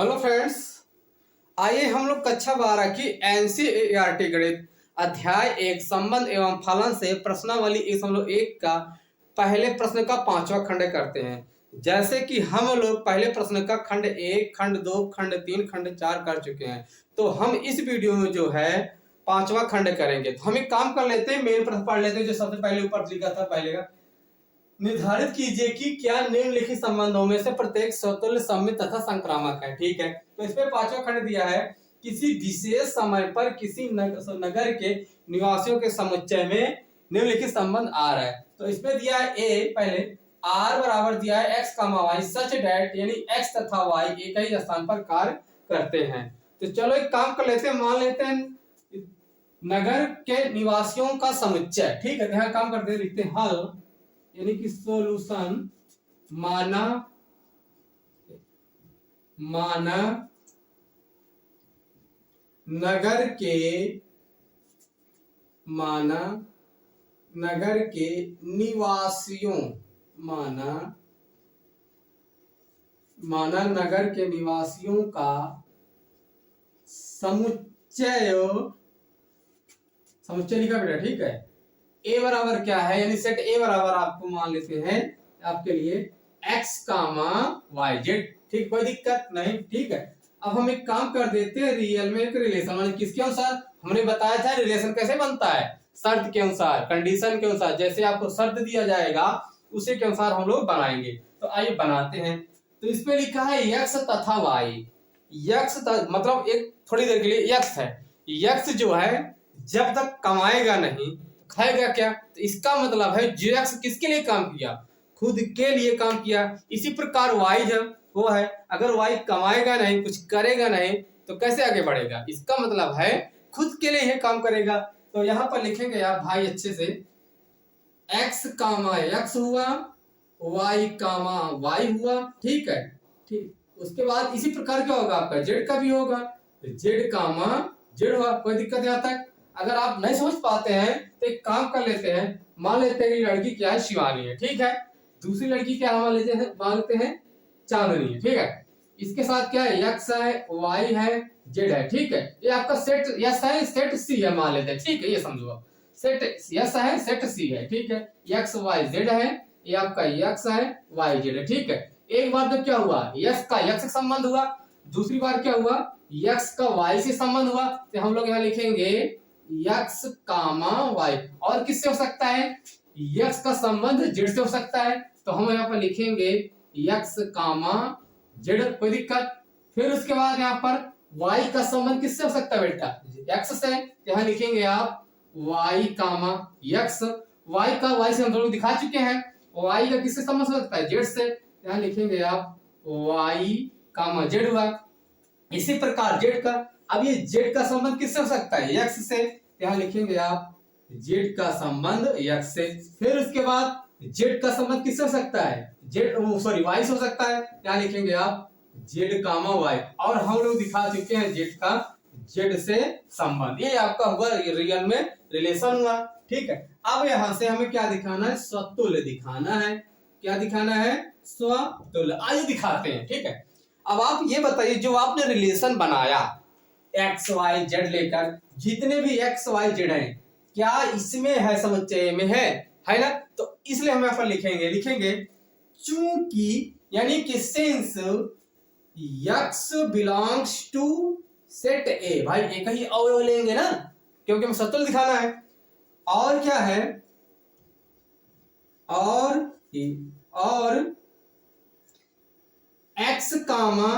Hello friends, आइए हम लोग कक्षा 12 की एनसीईआरटी गणित अध्याय 1 संबंध एवं फलन से प्रश्नावली 1.1 का पहले प्रश्न का 5वां खंड करते हैं। जैसे कि हम लोग पहले प्रश्न का खंड 1, खंड 2, खंड 3, खंड 4 कर चुके हैं, तो हम इस वीडियो में जो है 5वां खंड करेंगे। तो हम एक काम कर लेते हैं, मेन प्रश्न पढ़ लेते हैं जो सबसे पहले ऊपर लिखा था। पहले का निर्धारित कीजिए कि क्या निम्नलिखित संबंधों में से प्रत्येक स्वतुल्य सममित तथा संक्रामक है। ठीक है, तो इसमें 5वां खंड दिया है, किसी विशेष समय पर किसी नगर के निवासियों के समुच्चय में निम्नलिखित संबंध आ रहा है। तो इसमें दिया है ए, पहले आर बराबर दिया है x comma y such that यानी एक्स तथा वाई एक ही स्थान पर कार्य करते हैं। तो चलो एक काम कर लेते हैं, मान लेते हैं नगर के निवासियों का समुच्चय। ठीक है, यहाँ काम करते हैं, लिखते हैं हल यानी कि सॉल्यूशन माना नगर के निवासियों नगर के निवासियों का समुच्चय लिखा बेटा। ठीक है, ए बराबर क्या है, यानी सेट ए बराबर आपको मान लेते हैं आपके लिए एक्स कामा वाई जेड। ठीक, कोई दिक्कत नहीं। ठीक है, अब हम एक काम कर देते हैं, रियल में एक रिलेशन माने किसके अनुसार हमने बताया था रिलेशन कैसे बनता है, शर्त के अनुसार, कंडीशन के अनुसार। जैसे आपको शर्त दिया जाएगा उसी के अनुसार हम लोग बनाएंगे। तो आइए बनाते हैं। तो इसमें लिखा है यक्स तथा वाई। मतलब एक थोड़ी देर के लिए यक्स है, यक्स जो है जब तक कमाएगा नहीं खाएगा क्या। तो इसका मतलब है जो एक्स किसके लिए काम किया, खुद के लिए काम किया। इसी प्रकार वाई जब वो है, अगर वाई कमाएगा नहीं, कुछ करेगा नहीं, तो कैसे आगे बढ़ेगा। इसका मतलब है खुद के लिए ही काम करेगा। तो यहाँ पर लिखेंगे आप भाई अच्छे से, एक्स कामा एक्स हुआ, वाई कामा वाई हुआ। ठीक है, ठीक, उसके बाद इसी प्रकार क्या होगा आपका जेड का भी होगा, जेड कामा जेड हुआ। कोई दिक्कत यहाँ तक। अगर आप नहीं समझ पाते हैं तो एक काम कर लेते हैं, मान लेते हैं कि लड़की क्या है, शिवानी है। ठीक है, दूसरी लड़की क्या मान लेते हैं चांदनी है। ठीक है, इसके साथ क्या है, एक्स है, वाई है, जेड है। ठीक है, ये आपका सेट यस है, सेट सी है मान लेते हैं। ठीक है, ये समझो आप, सेट यस है, सेट सी है। ठीक है, एक्स वाई जेड है, ये आपका एक्स है, वाई जेड है। ठीक है, एक बार तो क्या हुआ, यस का एक्स से संबंध हुआ, दूसरी बार क्या हुआ, एक्स का वाई से संबंध हुआ। तो हम लोग यहाँ लिखेंगे एक्स कामा वाई। और किससे हो सकता है, एक्स का संबंध जेड से हो सकता है। तो हम यहाँ पर लिखेंगे एक्स कामा जेड। कोई दिक्कत। फिर उसके बाद यहाँ पर वाई का संबंध किससे हो सकता है बेटा, एक्स से। यहाँ लिखेंगे आप वाई कामा एक्स। वाई का वाई से हम लोग दिखा चुके हैं, वाई का किससे संबंध हो सकता है, जेड से। यहाँ लिखेंगे आप वाई कामा जेड हुआ। इसी प्रकार जेड का, अब ये जेड का संबंध किससे हो सकता है, एक्स से। यहाँ लिखेंगे आप जेड का संबंध एक्स से। फिर उसके बाद जेड का संबंध किससे हो सकता है, वाई से हो सकता है। यहाँ लिखेंगे आप जेड कामा वाई। और हम लोग दिखा चुके हैं जेड का जेड से संबंध। ये आपका हुआ रियल में रिलेशन हुआ। ठीक है, अब यहां से हमें क्या दिखाना है, स्वतुल्य दिखाना है। क्या दिखाना है, स्वतुल्य। आइए दिखाते हैं। ठीक है, अब आप ये बताइए, जो आपने रिलेशन बनाया एक्स वाई जेड लेकर, जितने भी एक्स वाई जेड हैं, क्या इसमें है, समुच्चय में है ना। तो इसलिए हम यहाँ पर लिखेंगे चूंकि, यानी कि since x belongs to set A. भाई एक ही अवयव लेंगे ना, क्योंकि हमें स्वतुल्य दिखाना है। और क्या है, और एक्स कामा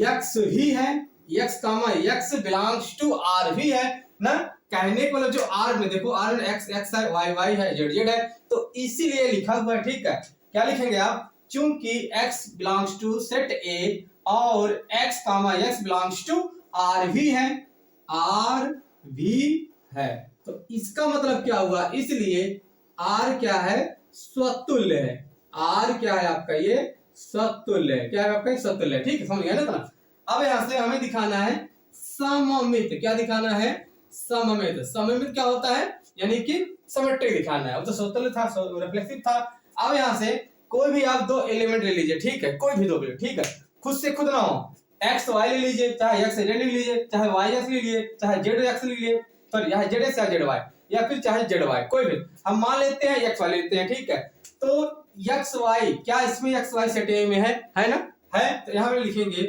एक्स ही है, x comma x belongs to R भी है ना। कहने को मतलब जो आर में देखो, आर में एक्स एक्स है, वाई वाई है, जेड जेड है, तो इसीलिए लिखा हुआ है। ठीक है, क्या लिखेंगे आप, चूंकि X belongs to set A और X comma x belongs to R भी है, आर भी है। तो इसका मतलब क्या हुआ, इसलिए आर क्या है, स्वतुल्य है। आर क्या है आपका, ये स्वतुल्य है। क्या है आपका, स्वतुल्य। ठीक है, समझ गया ना। अब यहां से हमें दिखाना है सममित। क्या दिखाना है, सममित। सममित क्या होता है, यानी कि सिमेट्रिक दिखाना है। वो तो स्वतंत्र था, रिफ्लेक्सिव था। अब यहां से कोई भी आप दो एलिमेंट ले लीजिए। ठीक है, कोई भी दो, ठीक है, खुद से खुद ना हो, एक्स वाई ले लीजिए, चाहे एक्स जेड ले लीजिए, चाहे वाई एक्स ले लीजिए, चाहे जेड एक्स ले लीजिए, सॉरी यहाँ जेड एक्स या जेड वाई, या फिर चाहे जेड वाई, कोई भी हम मान लेते हैं एक्स वाई लेते हैं, ठीक है। तो एक्स वाई, क्या इसमें एक्स वाई सेट ए में है ना, है। तो यहाँ पे लिखेंगे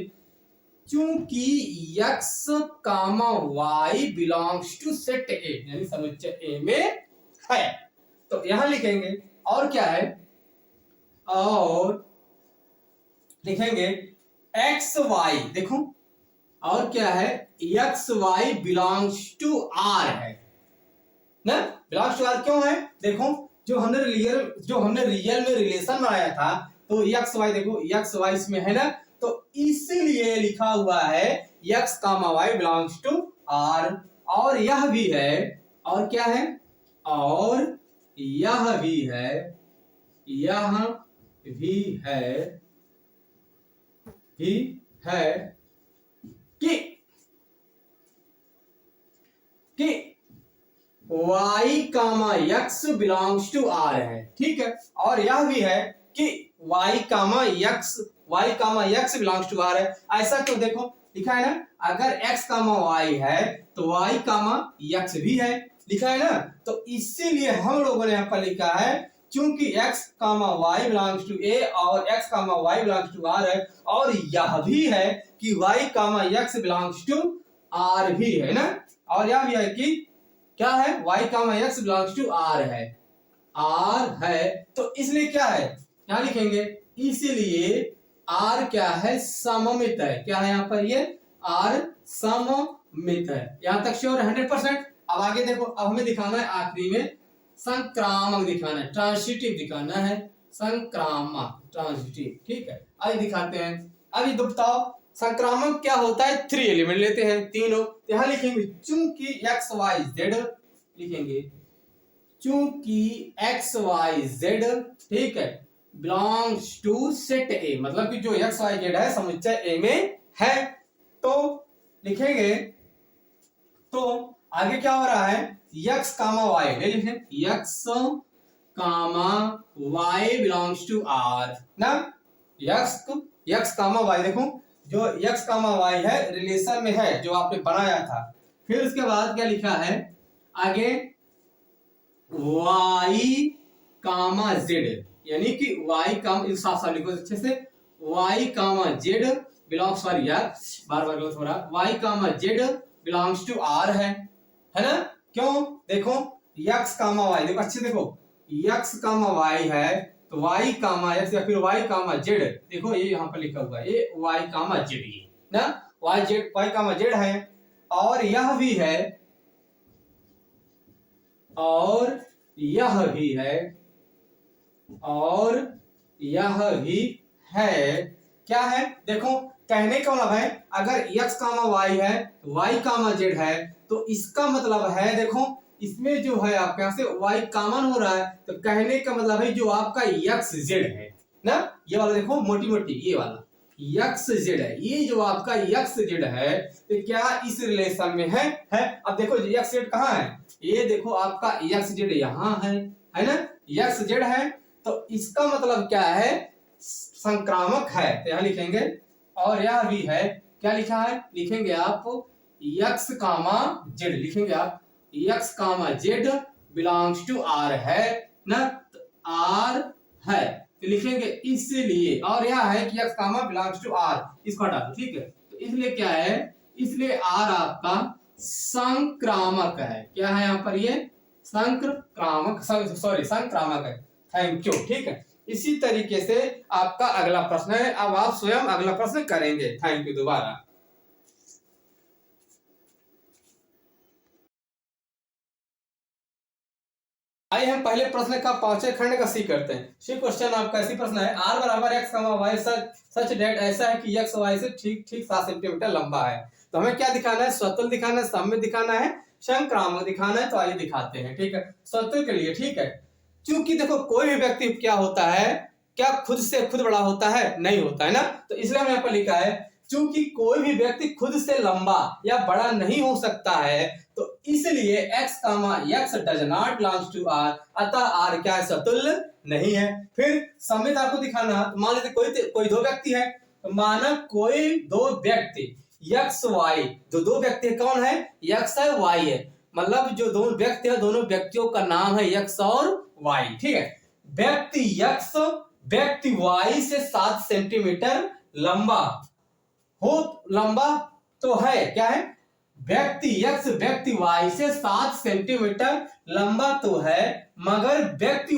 चूंकि x comma y belongs to set A, यानी समुच्चय ए में है, तो यहां लिखेंगे और क्या है, और लिखेंगे एक्स वाई, देखो और क्या है, x y belongs to R है ना, बिलोंग्स टू आर क्यों है, देखो जो हमने रियल में रिलेशन बनाया था, तो एक्स वाई, देखो एक्स वाई इसमें है ना, तो इसीलिए लिखा हुआ है x comma y belongs to R. और यह भी है, और क्या है, और यह भी है, यह भी है कि y comma x belongs to r है, ठीक है। और यह भी है कि y comma x belongs to r है। ऐसा क्यों, देखो लिखा है ना, अगर x कामा y है तो y कामा x भी है, लिखा है ना, तो इसीलिए हम लोगों ने यहाँ पर लिखा है क्योंकि x comma y belongs to a और x comma y belongs to r है, और यह भी है कि y comma x belongs to r भी है ना, और यह भी है कि क्या है, y comma x belongs to r है, तो इसलिए क्या है, क्या लिखेंगे, इसलिए r क्या है, सममित है, क्या है यहाँ पर, ये r सममित है। यहां तक श्योर 100%। अब आगे देखो, अब हमें दिखाना है आखिरी में संक्रामक दिखाना है, ट्रांसिटिव दिखाना है, संक्रामक ट्रांसिटिव, ठीक है। आइए दिखाते हैं। अभी बताओ संक्रामक क्या होता है, 3 एलिमेंट लेते हैं, तीनों, यहां लिखेंगे चूंकि एक्स वाई जेड, लिखेंगे चूंकि एक्स वाई जेड, ठीक है, बिलोंग्स टू सेट ए, मतलब कि जो एक्स वाई जेड है समुच्चय ए में है, तो लिखेंगे, तो आगे क्या हो रहा है, x कामा y ले लिखें, x comma y belongs to r ना, x कामा y, देखो जो x कामा y है रिलेशन में है, जो आपने बनाया था। फिर उसके बाद क्या लिखा है आगे, y कामा z, यानी कि y कामा, साफ साफ लिखो अच्छे से, y comma z belongs, sorry यार बार बार गलत हो रहा, y comma z belongs to r है ना, क्यों, देखो x कामा y, देखो अच्छे देखो, x कामा y है तो y कामा x या फिर y कामा z, देखो ये यहाँ पर लिखा हुआ है, ये y कामा z, ये ना y कामा z है, और यह भी है, और यह भी है, और यह भी है, क्या है, देखो कहने का मतलब है अगर x कामा y है, y कामा z है, तो इसका मतलब है, देखो इसमें जो है आपके यहां से y कॉमन हो रहा है, तो कहने का मतलब है जो आपका x z है ना, ये वाला देखो मोटी मोटी, ये वाला x z है, ये जो आपका x z है, तो क्या इस रिलेशन में है। अब देखो x z कहाँ है, ये देखो आपका x z यहाँ है ना, x z है, तो इसका मतलब क्या है, संक्रामक है, तो यहां लिखेंगे। और यह भी है, क्या लिखा है, लिखेंगे आप x कामा z, लिखेंगे आप x comma z belongs to r है ना, तो r है, तो लिखेंगे इसलिए, और यह है कि x comma belongs to r, इसको हटा दो, ठीक है, तो इसलिए क्या है, इसलिए r आपका संक्रामक है, क्या है यहाँ पर, ये संक्रामक, सॉरी संक्रामक है, थैंक यू, ठीक है। इसी तरीके से आपका अगला प्रश्न है, अब आप स्वयं अगला प्रश्न करेंगे, थैंक यू दोबारा। आइए हम पहले प्रश्न का 5वें खंड का सी करते हैं। सी क्वेश्चन आपका ऐसी प्रश्न है, r बराबर x कामा y सच डेट ऐसा है कि x y से ठीक 7 सेंटीमीटर लंबा है, तो हमें क्या दिखाना है, स्वतुल्य दिखाना है, सममित दिखाना है, संक्रामक दिखाना है, तो आइए दिखाते हैं, ठीक है। स्वतुल्य के लिए, ठीक है, क्योंकि देखो कोई भी व्यक्ति क्या होता है, क्या खुद से खुद बड़ा होता है, नहीं होता है ना, तो इसलिए हमने यहाँ पर लिखा है क्योंकि कोई भी व्यक्ति खुद से लंबा या बड़ा नहीं हो सकता है, तो इसलिए x comma x does not belongs to r, अतः r क्या है, स्वतुल्य नहीं है। फिर सममित आपको दिखाना, मान लीजिए कोई दो व्यक्ति है, तो माना कोई दो व्यक्ति एक्स वाई, जो दो व्यक्ति कौन है, एक्स है वाई है, मतलब जो दोनों व्यक्ति है दोनों व्यक्तियों का नाम है एक्स और वाई। ठीक है, व्यक्ति एक्स व्यक्ति वाई से 7 सेंटीमीटर लंबा लंबा तो है, क्या है, व्यक्ति एक्स व्यक्ति वाई से 7 सेंटीमीटर लंबा तो है, मगर व्यक्ति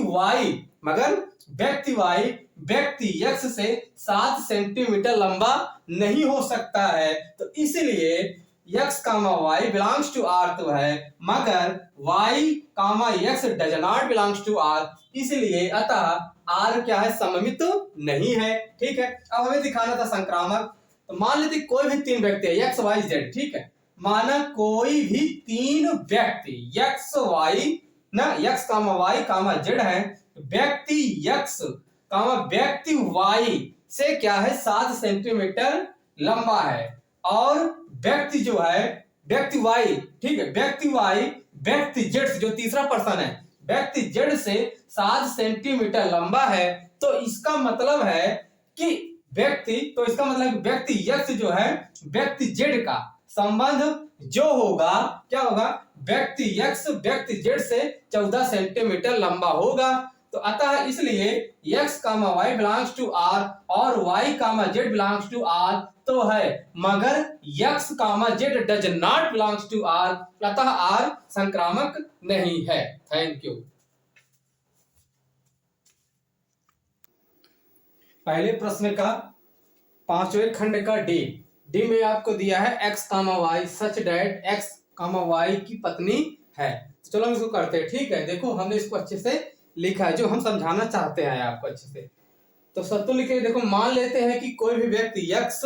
वाई व्यक्ति एक्स से 7 सेंटीमीटर लंबा नहीं हो सकता है। तो इसलिए x comma y belongs to R तो है, मगर y comma x does not belongs to R, इसलिए अतः आर क्या है, सममित नहीं है। ठीक है, अब हमें दिखाना था संक्रामक। तो मान लेते कोई भी 3 व्यक्ति है एक्स वाई जेड। ठीक है, माना कोई भी 3 व्यक्ति एक्स वाई ना एक्स कामा वाई कामा जेड है, व्यक्ति एक्स कामा व्यक्ति वाई से क्या है 7 सेंटीमीटर लंबा है, और व्यक्ति जो है व्यक्ति वाई, ठीक है, व्यक्ति वाई व्यक्ति जेड से, जो तीसरा पर्सन है व्यक्ति जेड से 7 सेंटीमीटर लंबा है, तो इसका मतलब है कि व्यक्ति एक्स जो है व्यक्ति जेड का संबंध जो होगा क्या होगा, व्यक्ति एक्स व्यक्ति जेड से 14 सेंटीमीटर लंबा होगा। तो अतः इसलिए x comma y belongs to R और y comma z belongs to R तो है, मगर x कामा जेड does not belongs to R, अतः r संक्रामक नहीं है। Thank you. पहले प्रश्न का 5वें खंड का डी में आपको दिया है x comma y such that x comma y की पत्नी है। तो चलो हम इसको करते हैं। ठीक है, देखो हमने इसको अच्छे से लिखा है, जो हम समझाना चाहते हैं आपको अच्छे से। तो शर्तों लिखे, देखो मान लेते हैं कि कोई भी व्यक्ति x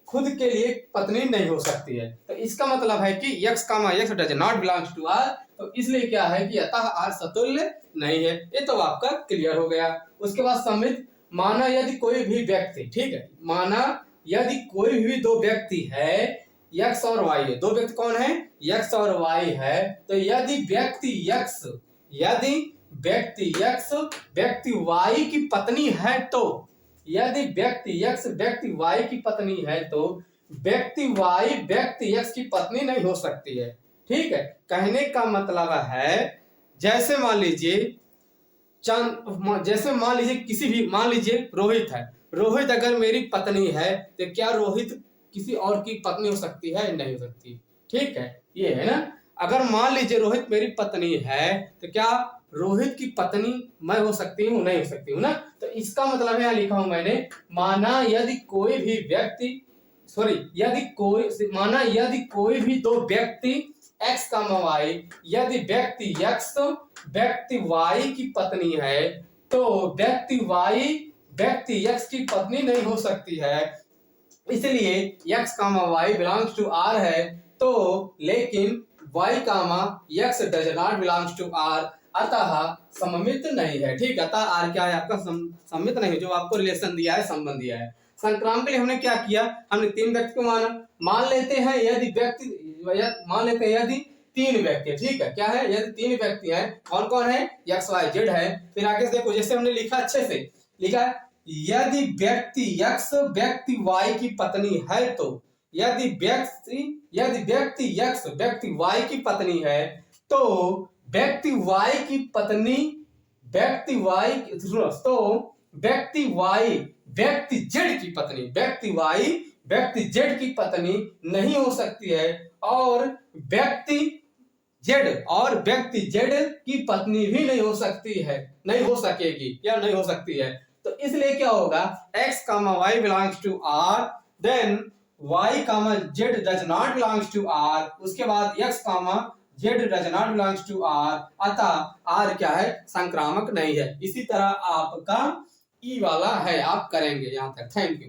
खुद के लिए पत्नी नहीं हो सकती है, तो इसका मतलब है कि x comma x does not belongs to R, तो इसलिए क्या है कि अतः आर सतुल्य नहीं है। ये तो आपका क्लियर हो गया। उसके बाद समित, माना यदि कोई भी व्यक्ति, ठीक है, माना यदि कोई भी दो व्यक्ति है x और y है, दो व्यक्ति कौन है, x और y है, तो यदि व्यक्ति x व्यक्ति y की पत्नी है, तो यदि व्यक्ति x व्यक्ति y की पत्नी है, तो व्यक्ति y व्यक्ति x की पत्नी नहीं हो सकती है। ठीक है, कहने का मतलब है जैसे मान लीजिए किसी भी, मान लीजिए रोहित है, रोहित अगर मेरी पत्नी है तो क्या रोहित किसी और की पत्नी हो सकती है, नहीं हो सकती। ठीक है, ये है ना। अगर मान लीजिए रोहित मेरी पत्नी है तो क्या रोहित की पत्नी मैं हो सकती हूँ, नहीं हो सकती हूँ ना। तो इसका मतलब यहाँ लिखा हूं मैंने, माना यदि कोई भी व्यक्ति यदि कोई भी दो व्यक्ति x कामा वाई, यदि व्यक्ति x व्यक्ति y की पत्नी है, तो व्यक्ति y व्यक्ति x की पत्नी नहीं हो सकती है, इसलिए x comma y belongs to r है। तो लेकिन y comma x does not belongs to r, अतः सममित नहीं है। ठीक है, अतः r क्या है आपका, सममित नहीं, जो आपको रिलेशन दिया है, संबंध दिया है। संक्रामक के लिए हमने क्या किया, हमने 3 व्यक्ति को माना। मान लेते हैं यदि 3 व्यक्ति, ठीक है, क्या है, यदि 3 व्यक्ति हैं, कौन कौन है, एक्स वाई जेड है। फिर आगे से देखो, जैसे हमने लिखा अच्छे से लिखा, यदि व्यक्ति एक्स व्यक्ति वाई की पत्नी है, तो यदि व्यक्ति एक्स व्यक्ति वाई की पत्नी है, तो व्यक्ति वाई की पत्नी व्यक्ति वाई व्यक्ति जेड की पत्नी, व्यक्ति वाई व्यक्ति जेड की पत्नी नहीं हो सकती है, और व्यक्ति जेड की पत्नी भी नहीं हो सकती है, नहीं हो सकेगी या नहीं हो सकती है। तो इसलिए क्या होगा, x comma y belongs to r, then y comma z does not belongs to r, उसके बाद x comma z does not belongs to r, अतः r क्या है, संक्रामक नहीं है। इसी तरह आपका ई वाला है, आप करेंगे यहाँ तक। Thank you.